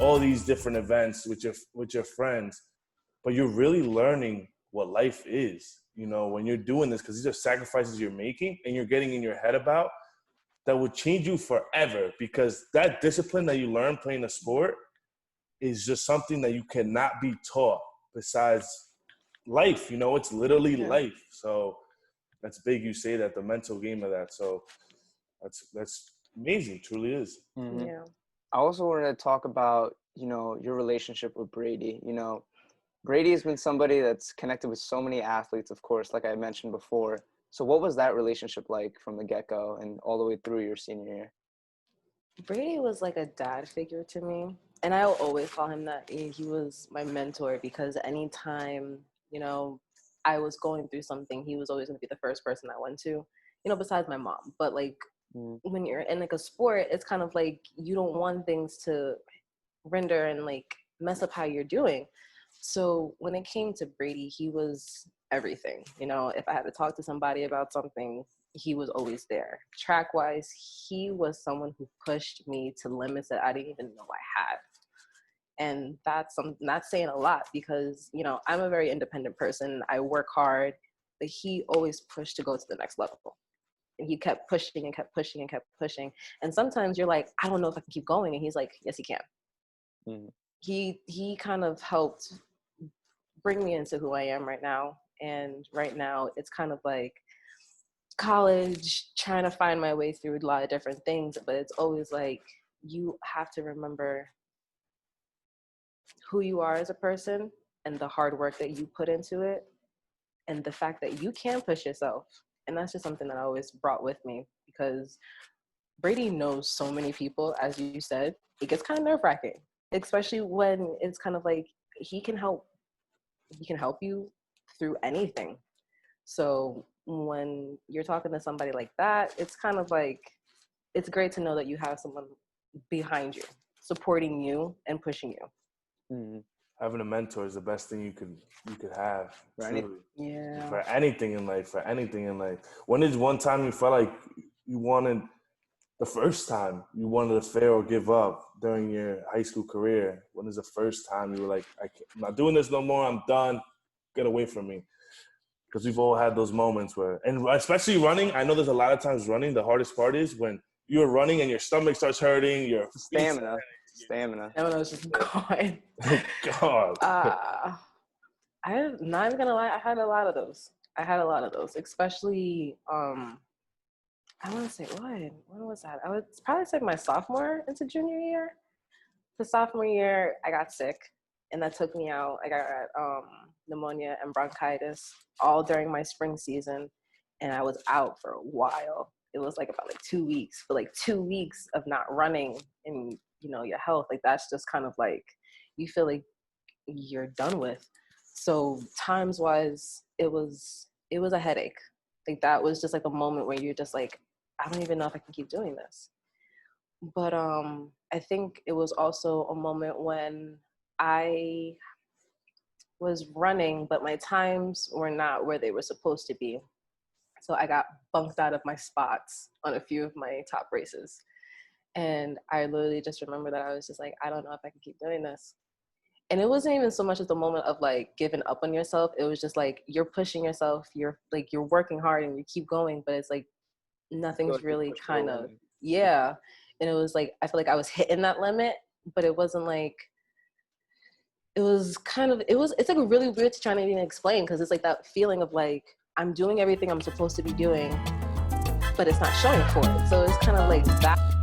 all these different events with your friends, but you're really learning what life is, you know, when you're doing this, because these are sacrifices you're making and you're getting in your head about that would change you forever, because that discipline that you learn playing a sport is just something that you cannot be taught besides life. You know, it's literally life. So that's big. You say that, the mental game of that. So that's amazing. Truly is. Mm-hmm. Yeah. I also wanted to talk about, you know, your relationship with Brady. You know, Brady has been somebody that's connected with so many athletes, of course, like I mentioned before. So what was that relationship like from the get-go and all the way through your senior year? Brady was like a dad figure to me. And I'll always call him that. He was my mentor, because anytime, you know, I was going through something, he was always going to be the first person I went to, you know, besides my mom. But like when you're in like a sport, it's kind of like you don't want things to render and like mess up how you're doing. So when it came to Brady, he was everything. You know, if I had to talk to somebody about something, he was always there. Track wise, he was someone who pushed me to limits that I didn't even know I had. And that's something that's saying a lot, because, you know, I'm a very independent person. I work hard, but he always pushed to go to the next level. And he kept pushing and kept pushing and kept pushing. And sometimes you're like, I don't know if I can keep going. And he's like, yes, you can. Mm-hmm. He kind of helped bring me into who I am right now. And right now it's kind of like college, trying to find my way through a lot of different things, but it's always like you have to remember who you are as a person and the hard work that you put into it and the fact that you can push yourself. And that's just something that I always brought with me, because Brady knows so many people. As you said, it gets kind of nerve-wracking, especially when it's kind of like he can help you through anything. So when you're talking to somebody like that, it's kind of like, it's great to know that you have someone behind you, supporting you and pushing you. Mm-hmm. Having a mentor is the best thing you could have. Right. Yeah. For anything in life. When is one time you felt like you wanted, the first time you wanted to fail or give up during your high school career? When is the first time you were like, I'm not doing this no more, I'm done, get away from me? Because we've all had those moments where, and especially running, I know there's a lot of times running, the hardest part is when you're running and your stomach starts hurting, your Stamina. I was just gone. Oh, God. I'm not even gonna lie, I had a lot of those, especially, I want to say, when was that? I was probably like my sophomore into junior year. The sophomore year, I got sick, and that took me out. I got pneumonia and bronchitis all during my spring season, and I was out for a while. It was like about 2 weeks, but 2 weeks of not running and, you know, your health, like that's just kind of like, you feel like you're done with. So times wise, it was a headache. Like that was just like a moment where you're just like, I don't even know if I can keep doing this. But I think it was also a moment when I was running, but my times were not where they were supposed to be. So I got bunked out of my spots on a few of my top races. And I literally just remember that I was just like, I don't know if I can keep doing this. And it wasn't even so much at the moment of like giving up on yourself. It was just like, you're pushing yourself, you're working hard and you keep going, but it's like, nothing's really kind of, yeah. And it was like, I feel like I was hitting that limit, but it wasn't like, it was kind of, it's like really weird to try to even explain, because it's like that feeling of like, I'm doing everything I'm supposed to be doing, but it's not showing for it. So it's kind of like that.